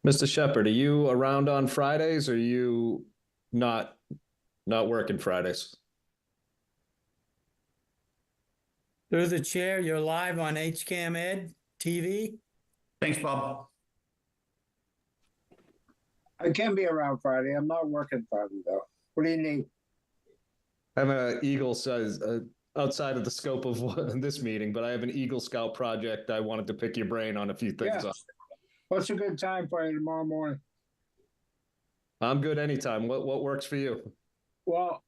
Mr. Shepherd, are you around on Fridays or are you not not working Fridays? Through the chair, you're live on HCAM Ed TV. Thanks, Bob. I can be around Friday. I'm not working Friday though. What do you need? I have an Eagle size outside of the scope of this meeting, but I have an Eagle Scout project. I wanted to pick your brain on a few things. Yeah. What's a good time for you tomorrow morning? I'm good anytime. What works for you? Well,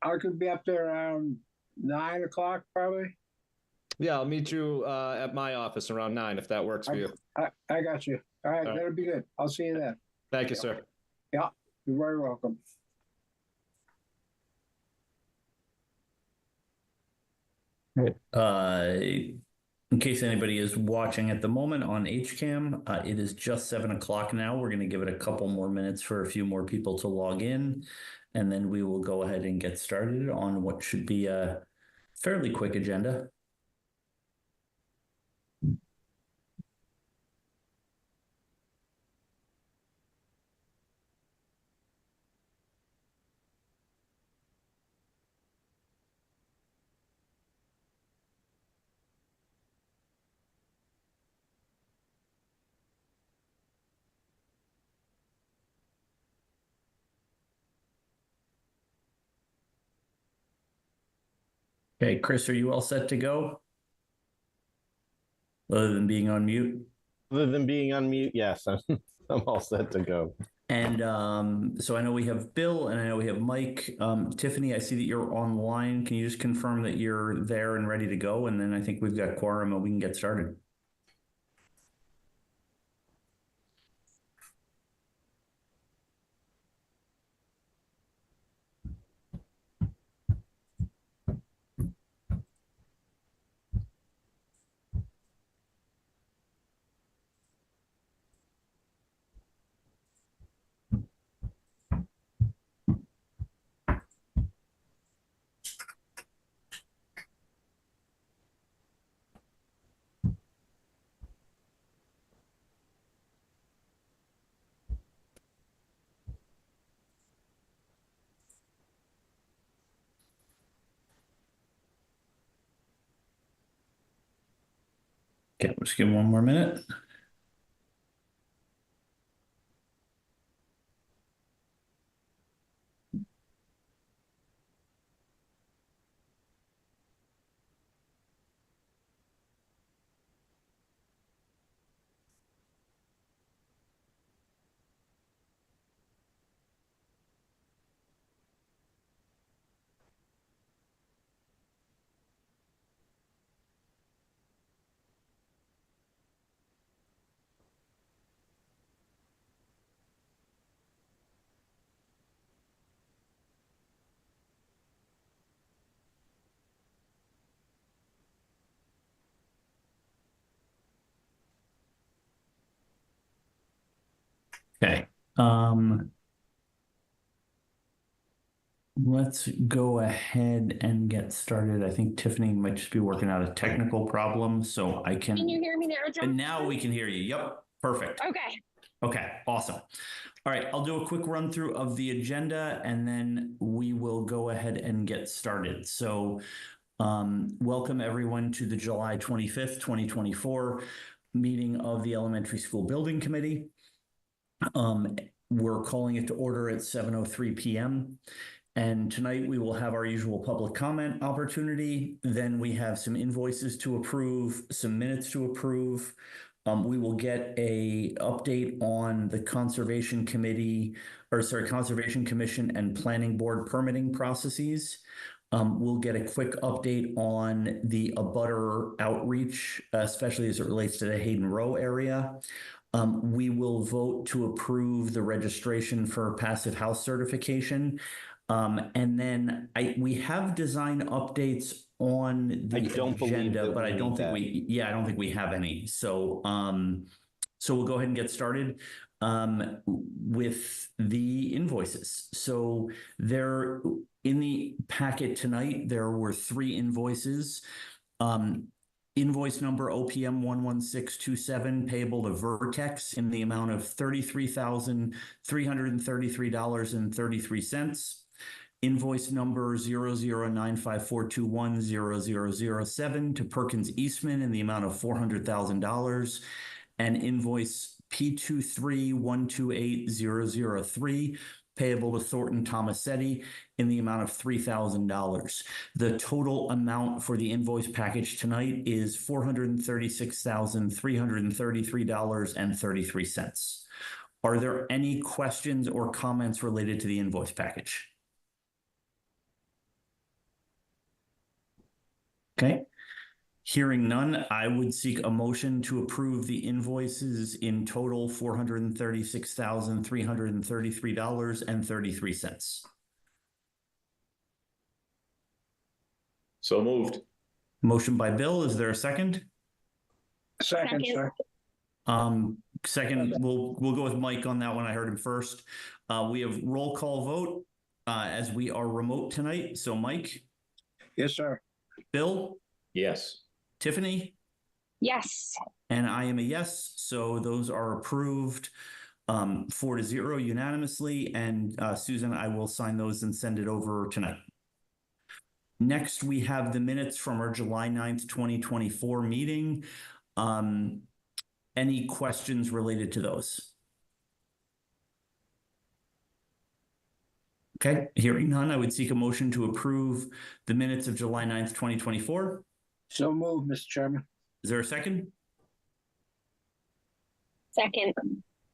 I could be up there around 9 o'clock probably. Yeah, I'll meet you at my office around 9 if that works for you. I got you. All right, All right. that'll be good. I'll see you then. Thank you, sir. Yeah, you're very welcome. In case anybody is watching at the moment on HCAM, it is just 7 o'clock now. We're going to give it a couple more minutes for a few more people to log in, and then we will go ahead and get started on what should be a fairly quick agenda. Okay, Chris, are you all set to go? Other than being on mute? Other than being on mute, yes, I'm all set to go. And so I know we have Bill and I know we have Mike. Tiffany, I see that you're online. Can you just confirm that you're there and ready to go? And then I think we've got quorum and we can get started. Okay, let's give one more minute. Okay. Let's go ahead and get started. I think Tiffany might just be working out a technical problem, so I can. Can you hear me now, John? And now we can hear you. Yep, perfect. Okay. Okay, awesome. All right, I'll do a quick run through of the agenda and then we will go ahead and get started. So, welcome everyone to the July 25th, 2024 meeting of the Elementary School Building Committee. We're calling it to order at 7:03 p.m. And tonight we will have our usual public comment opportunity. Then we have some invoices to approve, some minutes to approve. We will get a update on the Conservation Commission and Planning Board permitting processes. We'll get a quick update on the abutter outreach, especially as it relates to the Hayden Row area. We will vote to approve the registration for passive house certification. And then we have design updates on the agenda, but I don't think I don't think we have any. So, so we'll go ahead and get started with the invoices. So there in the packet tonight, there were 3 invoices. Invoice number OPM 11627 payable to Vertex in the amount of $33,333.33. Invoice number 009542100007 to Perkins Eastman in the amount of $400,000. And invoice P231280003 payable to Thornton Tomasetti in the amount of $3,000. The total amount for the invoice package tonight is $436,333.33. Are there any questions or comments related to the invoice package? Okay. Hearing none, I would seek a motion to approve the invoices in total $436,333.33. So moved. Motion by Bill, is there a second? Second, sir. Second, we'll go with Mike on that one. I heard him first. We have roll call vote as we are remote tonight. So Mike, Yes, sir. Bill, Yes. Tiffany, Yes. and I am a yes. So those are approved 4-0 unanimously. And Susan, I will sign those and send it over tonight. Next, we have the minutes from our July 9th, 2024 meeting. Any questions related to those? Okay, hearing none, I would seek a motion to approve the minutes of July 9th, 2024. So moved, Mr. Chairman. Is there a second? Second.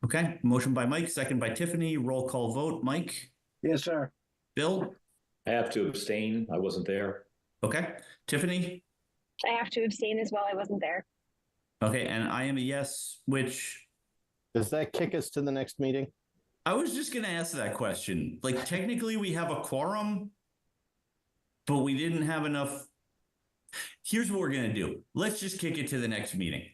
Okay, motion by Mike, second by Tiffany. Roll call vote. Mike, Yes, sir. Bill, I have to abstain. I wasn't there. okay, Tiffany, I have to abstain as well. I wasn't there. okay, and I am a yes, which Does that kick us to the next meeting? I was just going to ask that question. Like, technically, we have a quorum, but we didn't have enough. Here's what we're going to do. Let's just kick it to the next meeting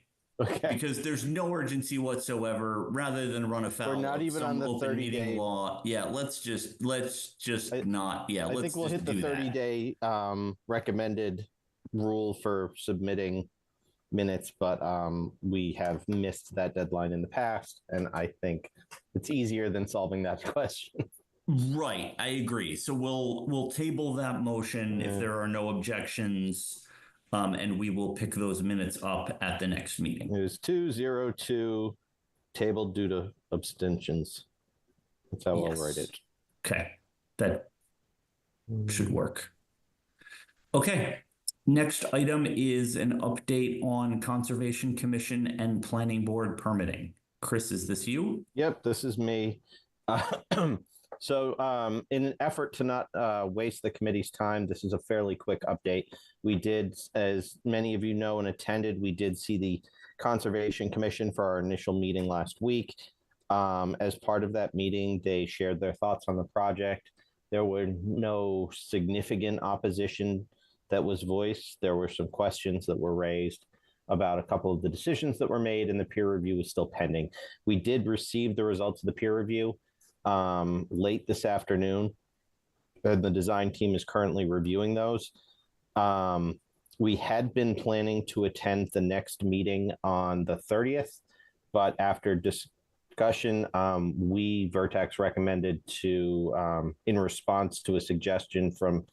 Okay. because there's no urgency whatsoever. Rather than run afoul We're not of even some on the open 30 meeting day. law. Yeah, let's just not. Yeah, I let's think we'll just hit the do that. 30-day recommended rule for submitting minutes, but we have missed that deadline in the past, and I think it's easier than solving that question. Right, I agree. So we'll table that motion if Yeah. there are no objections, and we will pick those minutes up at the next meeting. It was 202 tabled due to abstentions. That's how I'll write it. Okay, that should work. Okay, next item is an update on Conservation Commission and Planning Board permitting. Chris, is this you? Yep, this is me. So in an effort to not waste the committee's time, this is a fairly quick update. We did, as many of you know and attended, we did see the Conservation Commission for our initial meeting last week. As part of that meeting, they shared their thoughts on the project. There were no significant opposition that was voiced. There were some questions that were raised about a couple of the decisions that were made, and the peer review is still pending. We did receive the results of the peer review late this afternoon. The design team is currently reviewing those. We had been planning to attend the next meeting on the 30th, but after discussion, we, Vertex, recommended to, in response to a suggestion from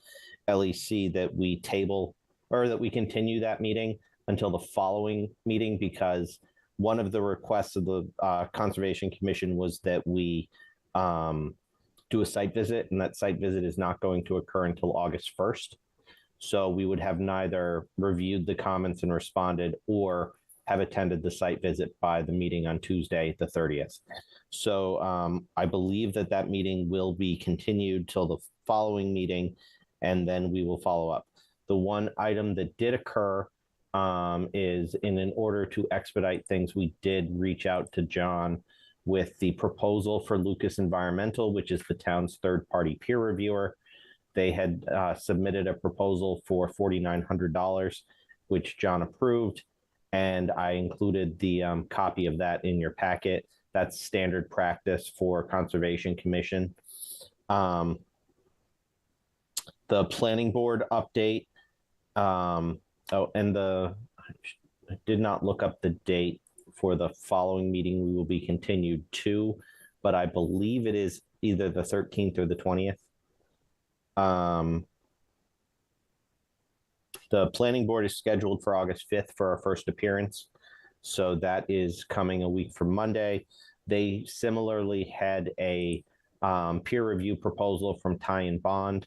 LEC, that we table or that we continue that meeting until the following meeting, because one of the requests of the Conservation Commission was that we do a site visit, and that site visit is not going to occur until August 1st. So we would have neither reviewed the comments and responded or have attended the site visit by the meeting on Tuesday, the 30th. So I believe that that meeting will be continued till the following meeting, and then we will follow up. The one item that did occur is, in an order to expedite things, we did reach out to John with the proposal for Lucas Environmental, which is the town's third-party peer reviewer. They had submitted a proposal for $4,900, which John approved, and I included the copy of that in your packet. That's standard practice for Conservation Commission. The planning board update. And the I did not look up the date for the following meeting we will be continued to, but I believe it is either the 13th or the 20th. The planning board is scheduled for August 5th for our first appearance. So that is coming a week from Monday. They similarly had a peer review proposal from Ty and Bond,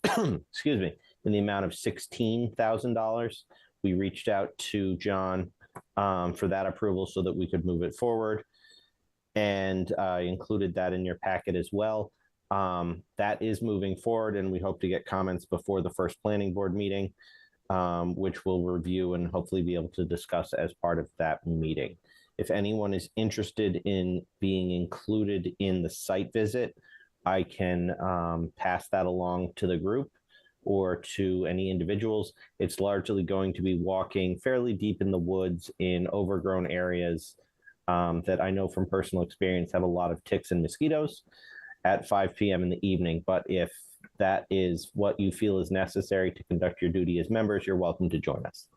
excuse me, in the amount of $16,000. We reached out to John for that approval so that we could move it forward. And I included that in your packet as well. That is moving forward, and we hope to get comments before the first planning board meeting, which we'll review and hopefully be able to discuss as part of that meeting. If anyone is interested in being included in the site visit, I can pass that along to the group or to any individuals. It's largely going to be walking fairly deep in the woods in overgrown areas that I know from personal experience have a lot of ticks and mosquitoes at 5 p.m. in the evening. But if that is what you feel is necessary to conduct your duty as members, you're welcome to join us.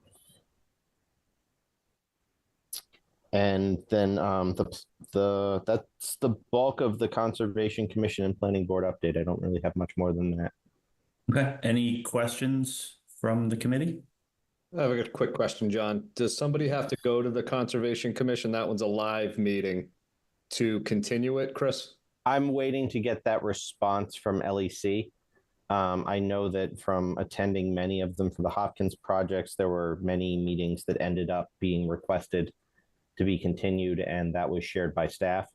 And then that's the bulk of the Conservation Commission and Planning Board update. I don't really have much more than that. Okay. Any questions from the committee? I have a quick question, John. Does somebody have to go to the Conservation Commission? That one's a live meeting to continue it, Chris? I'm waiting to get that response from LEC. I know that from attending many of them for the Hopkins projects, there were many meetings that ended up being requested to be continued, and that was shared by staff.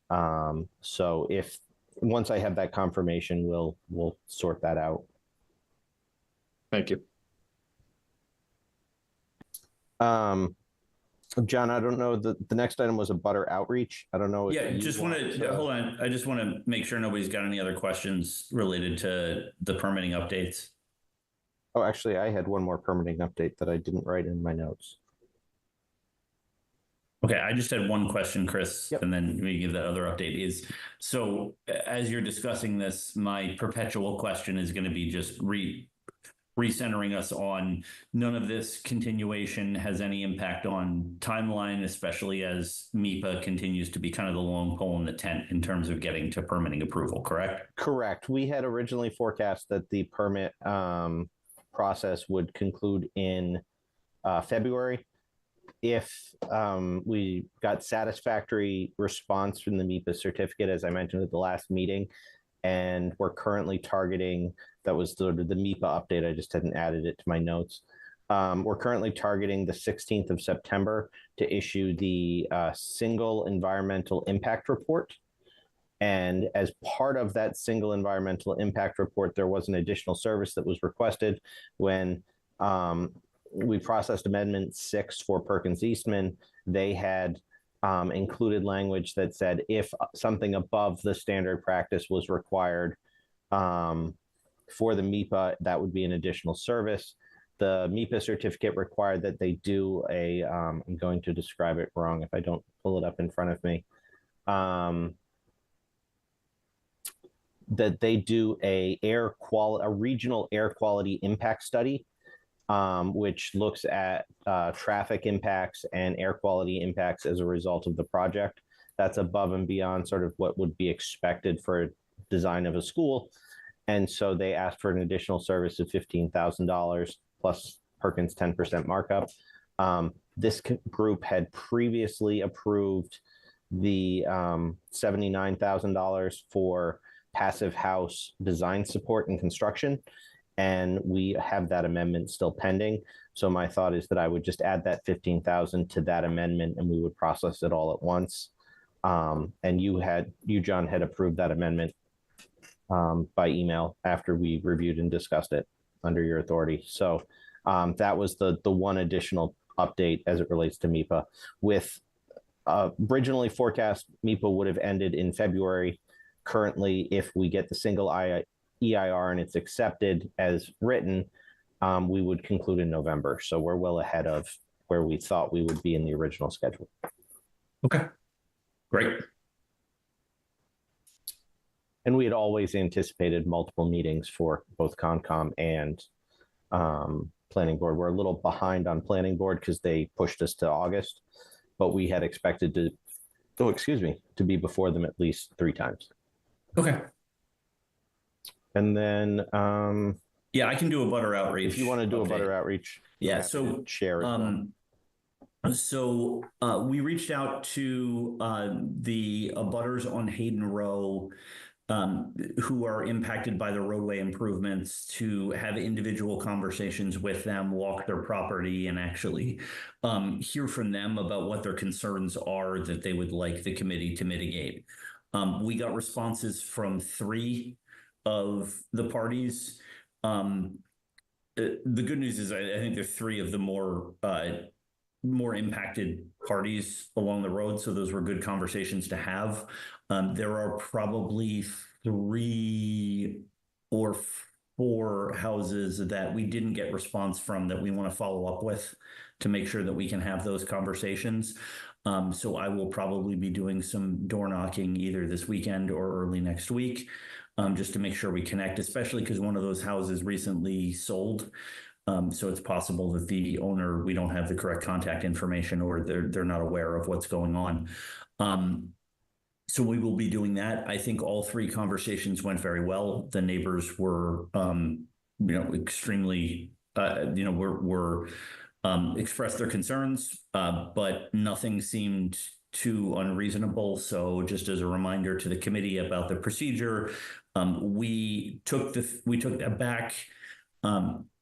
So once I have that confirmation, we'll sort that out. Thank you. John, I don't know, the next item was a butter outreach. I don't know. Yeah, just want to hold on. I just want to make sure nobody's got any other questions related to the permitting updates. Oh, actually, I had one more permitting update that I didn't write in my notes. Okay, I just had one question, Chris, Yep. and then we give that other update. So as you're discussing this, my perpetual question is going to be just recentering us on none of this continuation has any impact on timeline, especially as MIPA continues to be kind of the long pole in the tent in terms of getting to permitting approval, correct? Correct. We had originally forecast that the permit process would conclude in February. If we got satisfactory response from the MIPA certificate, as I mentioned at the last meeting, and we're currently targeting, that was the MIPA update, I just hadn't added it to my notes. We're currently targeting the 16th of September to issue the single environmental impact report. And as part of that single environmental impact report, there was an additional service that was requested when we processed Amendment 6 for Perkins Eastman. They had included language that said if something above the standard practice was required for the MIPA, that would be an additional service. The MIPA certificate required that they do I'm going to describe it wrong if I don't pull it up in front of me, that they do a regional air quality impact study, which looks at traffic impacts and air quality impacts as a result of the project. That's above and beyond sort of what would be expected for a design of a school. And so they asked for an additional service of $15,000 plus Perkins 10% markup. This group had previously approved the $79,000 for passive house design support and construction. And we have that amendment still pending. So my thought is that I would just add that $15,000 to that amendment and we would process it all at once. And you, John, had approved that amendment by email after we reviewed and discussed it under your authority. So that was the one additional update as it relates to MIPA. With originally forecast, MIPA would have ended in February. Currently, if we get the single EIR and it's accepted as written, we would conclude in November. So we're well ahead of where we thought we would be in the original schedule. Okay, great. And we had always anticipated multiple meetings for both Concom and planning board. We're a little behind on planning board because they pushed us to August, but we had expected to be before them at least 3 times. Okay. And then Yeah, I can do a butter outreach. if you want to do a update. butter outreach, Yeah, happy to so share it. we reached out to the abutters on Hayden Row who are impacted by the roadway improvements to have individual conversations with them, walk their property, and actually hear from them about what their concerns are that they would like the committee to mitigate. We got responses from 3 of the parties. The good news is I think they're 3 of the more impacted parties along the road. So those were good conversations to have. There are probably 3 or 4 houses that we didn't get response from that we want to follow up with to make sure that we can have those conversations. So I will probably be doing some door knocking either this weekend or early next week, just to make sure we connect, especially because one of those houses recently sold. So it's possible that the owner, we don't have the correct contact information, or they're not aware of what's going on. So we will be doing that. I think all 3 conversations went very well. The neighbors were, extremely, were expressed their concerns, but nothing seemed too unreasonable. So just as a reminder to the committee about the procedure, we took that back.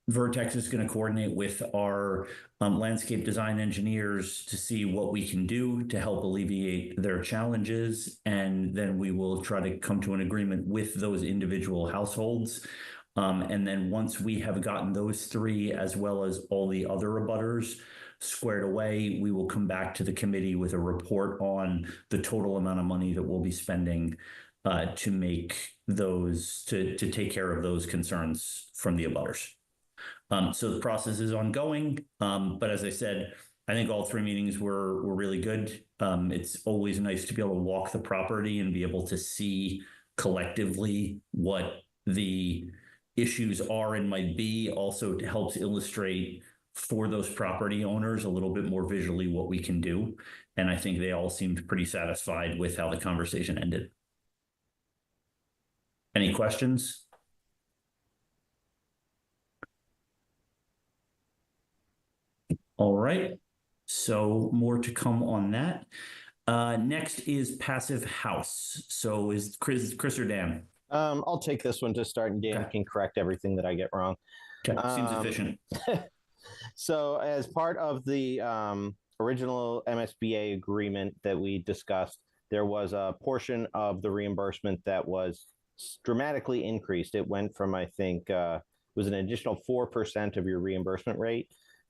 Vertex is going to coordinate with our landscape design engineers to see what we can do to help alleviate their challenges. And then we will try to come to an agreement with those individual households. And then once we have gotten those 3, as well as all the other abutters squared away, we will come back to the committee with a report on the total amount of money that we'll be spending to make those, to take care of those concerns from the abutters. So the process is ongoing, but as I said, I think all 3 meetings were really good. It's always nice to be able to walk the property and be able to see collectively what the issues are and might be. Also, it helps illustrate for those property owners a little bit more visually what we can do. And I think they all seemed pretty satisfied with how the conversation ended. Any questions? All right, so more to come on that. Next is Passive House. So is Chris or Dan? I'll take this one to start, and Dan can correct everything that I get wrong. Okay. Seems efficient. So as part of the original MSBA agreement that we discussed, there was a portion of the reimbursement that was dramatically increased. It went from, I think, it was an additional 4% of your reimbursement rate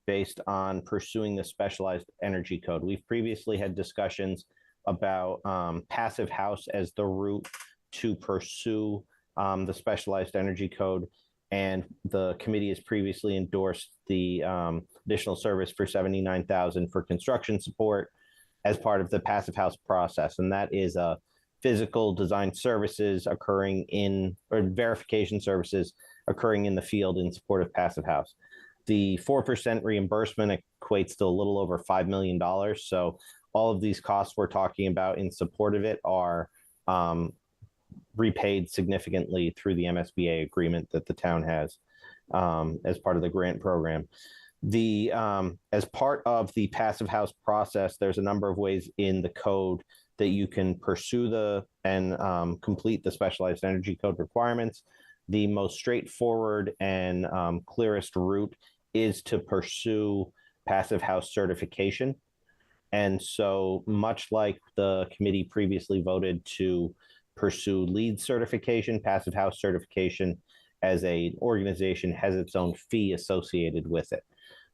based on pursuing the specialized energy code. We've previously had discussions about Passive House as the route to pursue the specialized energy code. And the committee has previously endorsed the additional service for $79,000 for construction support as part of the Passive House process. And that is physical design services occurring in, or verification services occurring in the field in support of Passive House. The 4% reimbursement equates to a little over $5 million. So all of these costs we're talking about in support of it are repaid significantly through the MSBA agreement that the town has as part of the grant program. The as part of the Passive House process, there's a number of ways in the code that you can pursue and complete the specialized energy code requirements. The most straightforward and clearest route is to pursue Passive House certification. And so much like the committee previously voted to pursue LEED certification, Passive House certification as an organization has its own fee associated with it.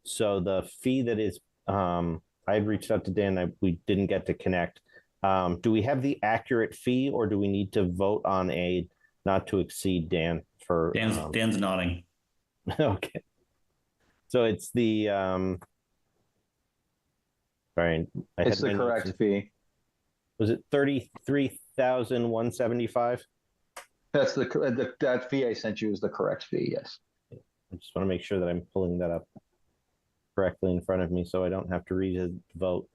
So the fee that is, I had reached out to Dan, we didn't get to connect. Do we have the accurate fee, or do we need to vote on a not to exceed, Dan? For Dan's nodding. Okay. So it's the sorry, it's the correct fee. Was it 33,175? That's that fee I sent you is the correct fee. Yes. I just want to make sure that I'm pulling that up. correctly in front of me, so I don't have to read a vote.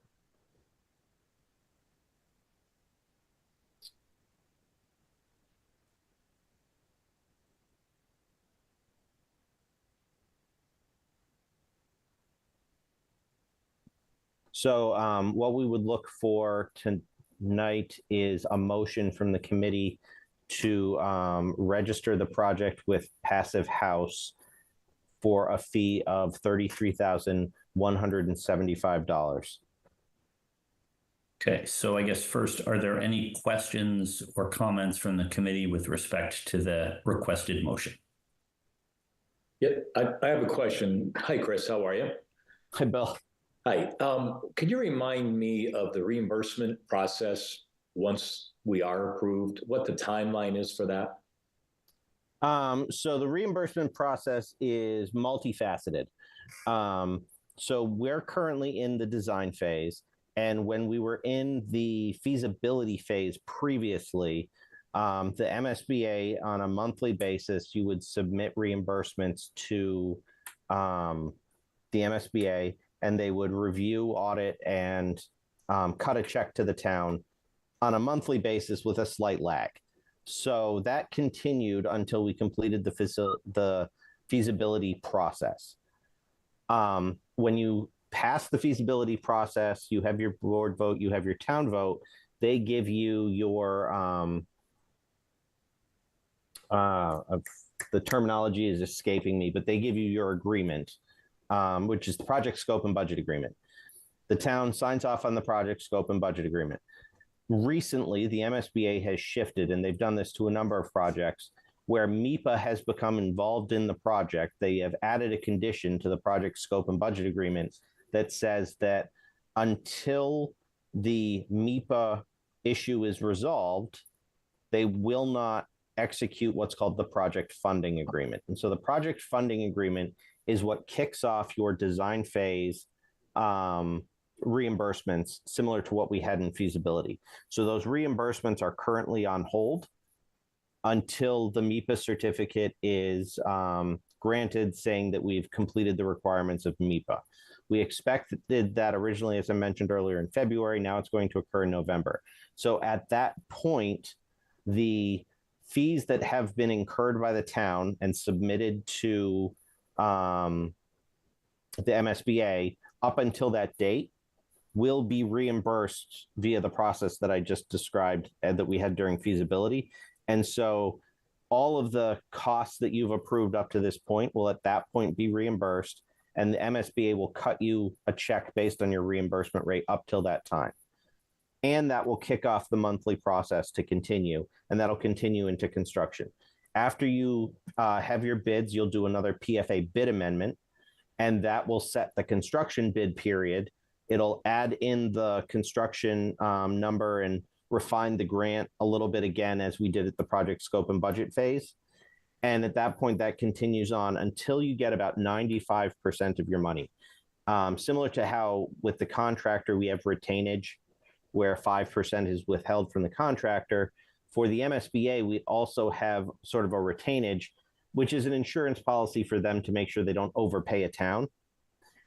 So what we would look for tonight is a motion from the committee to register the project with Passive House for a fee of $33,175. Okay, so I guess first, are there any questions or comments from the committee with respect to the requested motion? Yeah, I have a question. Hi, Chris, how are you? Hi, Bill. Hi, could you remind me of the reimbursement process once we are approved, what the timeline is for that? So the reimbursement process is multifaceted. So we're currently in the design phase. And when we were in the feasibility phase previously, the MSBA on a monthly basis, you would submit reimbursements to the MSBA, and they would review, audit, and cut a check to the town on a monthly basis with a slight lag. So that continued until we completed the feasibility process. When you pass the feasibility process, you have your board vote, you have your town vote, they give you your, the terminology is escaping me, but they give you your agreement, which is the project scope and budget agreement. The town signs off on the project scope and budget agreement. Recently, the MSBA has shifted, and they've done this to a number of projects, where MEPA has become involved in the project. They have added a condition to the project scope and budget agreement that says that until the MEPA issue is resolved, they will not execute what's called the project funding agreement. And so the project funding agreement is what kicks off your design phase reimbursements, similar to what we had in feasibility. So those reimbursements are currently on hold until the MEPA certificate is granted, saying that we've completed the requirements of MEPA. We expected that originally, as I mentioned earlier, in February. Now it's going to occur in November. So at that point, the fees that have been incurred by the town and submitted to the MSBA up until that date will be reimbursed via the process that I just described that we had during feasibility. And so all of the costs that you've approved up to this point will at that point be reimbursed, and the MSBA will cut you a check based on your reimbursement rate up till that time. And that will kick off the monthly process to continue, and that'll continue into construction. After you have your bids, you'll do another PFA bid amendment, and that will set the construction bid period. It'll add in the construction number and refine the grant a little bit again, as we did at the project scope and budget phase. And at that point, that continues on until you get about 95% of your money. Similar to how with the contractor, we have retainage, where 5% is withheld from the contractor. For the MSBA, we also have sort of a retainage, which is an insurance policy for them to make sure they don't overpay a town.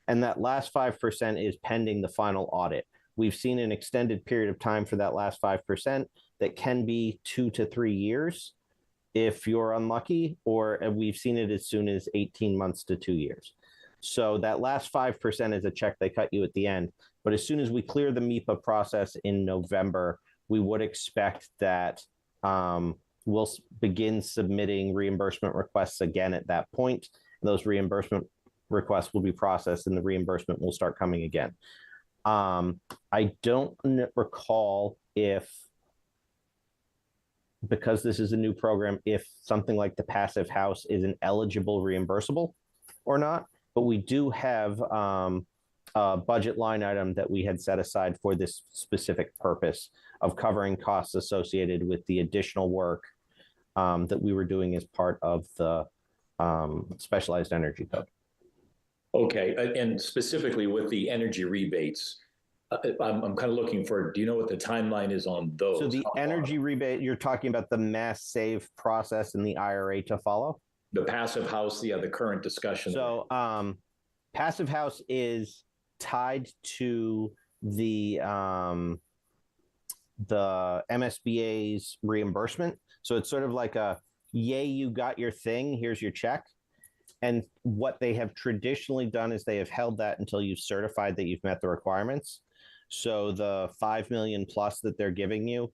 And that last 5% is pending the final audit. We've seen an extended period of time for that last 5% that can be 2 to 3 years if you're unlucky, or we've seen it as soon as 18 months to 2 years. So that last 5% is a check they cut you at the end. But as soon as we clear the MEPA process in November, we would expect that we'll begin submitting reimbursement requests again at that point. Those reimbursement requests will be processed and the reimbursement will start coming again. I don't recall if, because this is a new program, if something like the Passive House is an eligible reimbursable or not, but we do have a budget line item that we had set aside for this specific purpose of covering costs associated with the additional work that we were doing as part of the specialized energy code. Okay, and specifically with the energy rebates, I'm kind of looking for, do you know what the timeline is on those? So the energy rebate, you're talking about the mass save process and the IRA to follow? The Passive House, the current discussion. So Passive House is tied to the MSBA's reimbursement. So it's sort of like a, yay, you got your thing, here's your check. And what they have traditionally done is they have held that until you've certified that you've met the requirements. So the 5 million plus that they're giving you,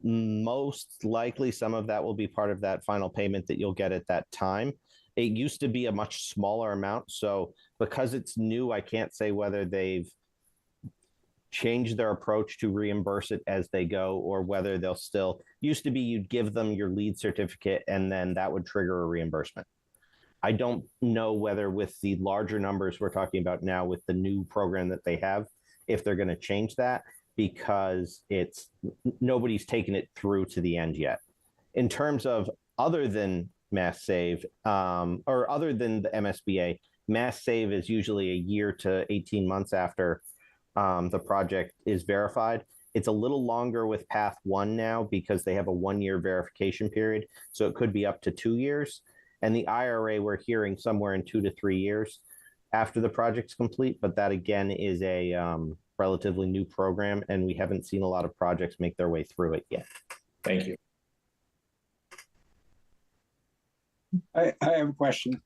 most likely some of that will be part of that final payment that you'll get at that time. It used to be a much smaller amount. So because it's new, I can't say whether they've changed their approach to reimburse it as they go, or whether they'll still, used to be you'd give them your lead certificate and then that would trigger a reimbursement. I don't know whether with the larger numbers we're talking about now with the new program that they have, if they're going to change that, because it's nobody's taken it through to the end yet. In terms of other than Mass Save, or other than the MSBA, Mass Save is usually a year to 18 months after the project is verified. It's a little longer with Path 1 now because they have a 1-year verification period. So it could be up to 2 years. And the IRA, we're hearing somewhere in 2 to 3 years after the project's complete. But that, again, is a relatively new program, and we haven't seen a lot of projects make their way through it yet. Thank you. I have a question.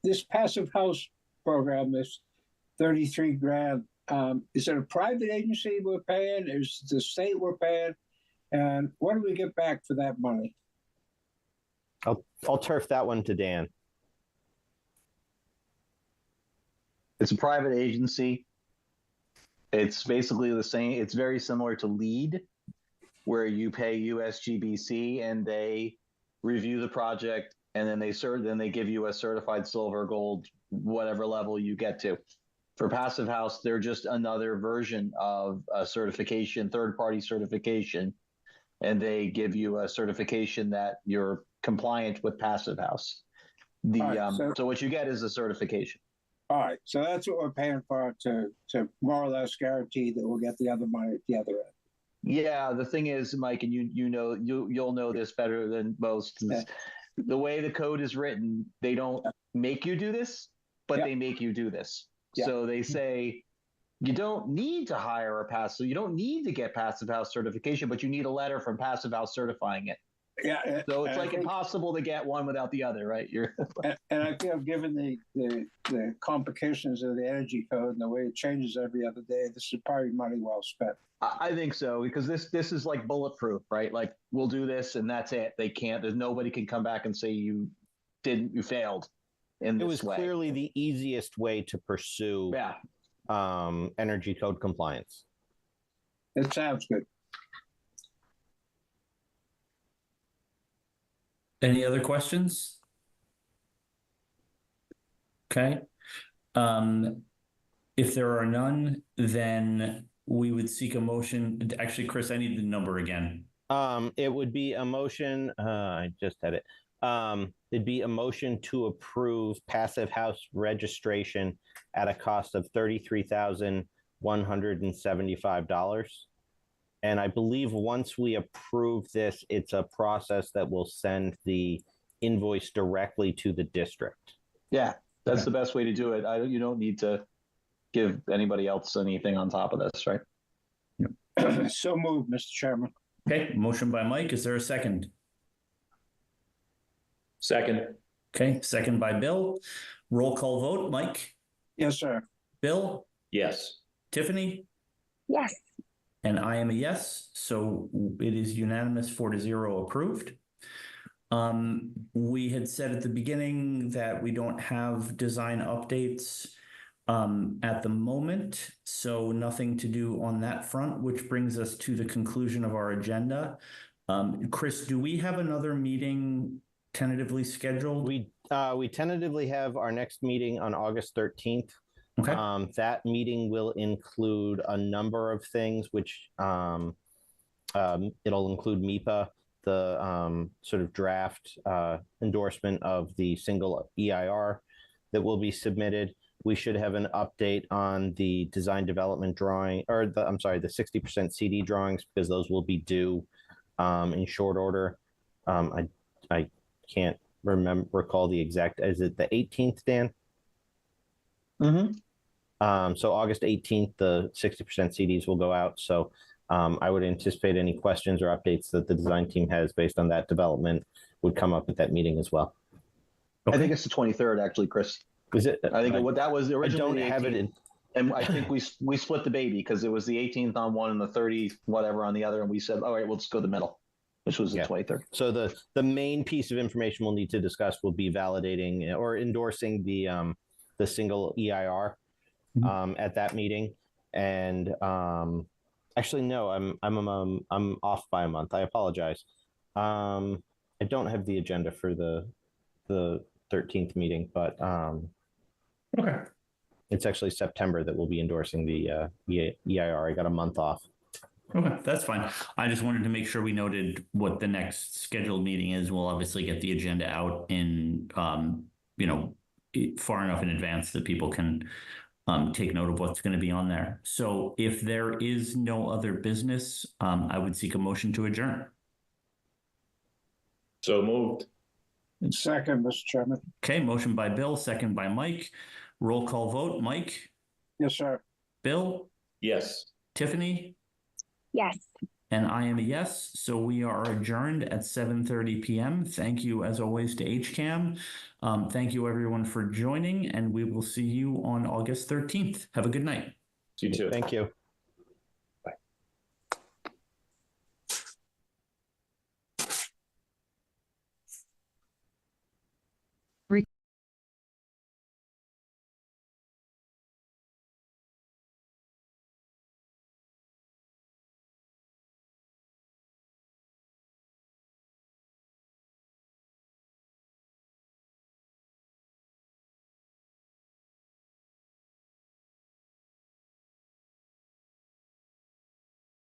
This Passive House program, this 33 grand, is it a private agency we're paying? Is it the state we're paying? And what do we get back for that money? I'll turf that one to Dan. It's a private agency. It's basically the same. It's very similar to LEED, where you pay USGBC and they review the project, and then they give you a certified silver, gold, whatever level you get to. For Passive House, they're just another version of a certification, third-party certification, and they give you a certification that you're compliant with Passive House. So what you get is a certification. All right, so that's what we're paying for to more or less guarantee that we'll get the other money at the other end. Yeah, the thing is, Mike, and you'll know this better than most. Yeah. The way the code is written, they don't make you do this, but they make you do this. Yeah. So they say you don't need to hire a passive, you don't need to get Passive House certification, but you need a letter from Passive House certifying it. Yeah. So it's like impossible to get one without the other, right? And I feel, given the complications of the energy code and the way it changes every other day, this is probably money well spent. I think so, because this is like bulletproof, right? Like, we'll do this and that's it. Nobody can come back and say you failed in this way. It was clearly the easiest way to pursue energy code compliance. It sounds good. Any other questions? Okay. If there are none, then we would seek a motion. Actually, Chris, I need the number again. It would be a motion. I just had it. It'd be a motion to approve Passive House registration at a cost of $33,175. And I believe once we approve this, it's a process that will send the invoice directly to the district. Yeah, that's the best way to do it. You don't need to give anybody else anything on top of this, right? So moved, Mr. Chairman. Okay, motion by Mike. Is there a second? Second. Okay, second by Bill. Roll call vote. Mike? Yes, sir. Bill? Yes. Tiffany? Yes. And I am a yes, so it is unanimous 4-0 approved. We had said at the beginning that we don't have design updates at the moment, so nothing to do on that front, which brings us to the conclusion of our agenda. Chris, do we have another meeting tentatively scheduled? We tentatively have our next meeting on August 13th. Okay. That meeting will include a number of things, which it'll include MEPA, the sort of draft endorsement of the single EIR that will be submitted. We should have an update on the design development drawing, or the 60% CD drawings, because those will be due in short order. I can't recall the exact, is it the 18th, Dan? Mm-hmm. So August 18th, the 60% CDs will go out. So I would anticipate any questions or updates that the design team has based on that development would come up at that meeting as well. I think it's the 23rd, actually, Chris. Is it? I think what that was I originally. don't the have it 18th. in. And I think we split the baby because it was the 18th on one and the 30 whatever on the other, and we said, all right, we'll just go the middle, which was the Yeah. 23rd. So the main piece of information we'll need to discuss will be validating or endorsing the single EIR at that meeting. And actually, no, I'm off by a month. I apologize. I don't have the agenda for the 13th meeting, but Okay. it's actually September that we'll be endorsing the EIR. I got a month off. Okay, that's fine. I just wanted to make sure we noted what the next scheduled meeting is. We'll obviously get the agenda out in, far enough in advance that people can take note of what's going to be on there. So if there is no other business, I would seek a motion to adjourn. So moved. Second, Mr. Chairman. Okay, motion by Bill, second by Mike. Roll call vote. Mike, Yes, sir. Bill, Yes. Tiffany, Yes. and I am a yes. So we are adjourned at 7:30 p.m. Thank you, as always, to HCAM. Thank you, everyone, for joining, and we will see you on August 13th. Have a good night. You too. Thank you.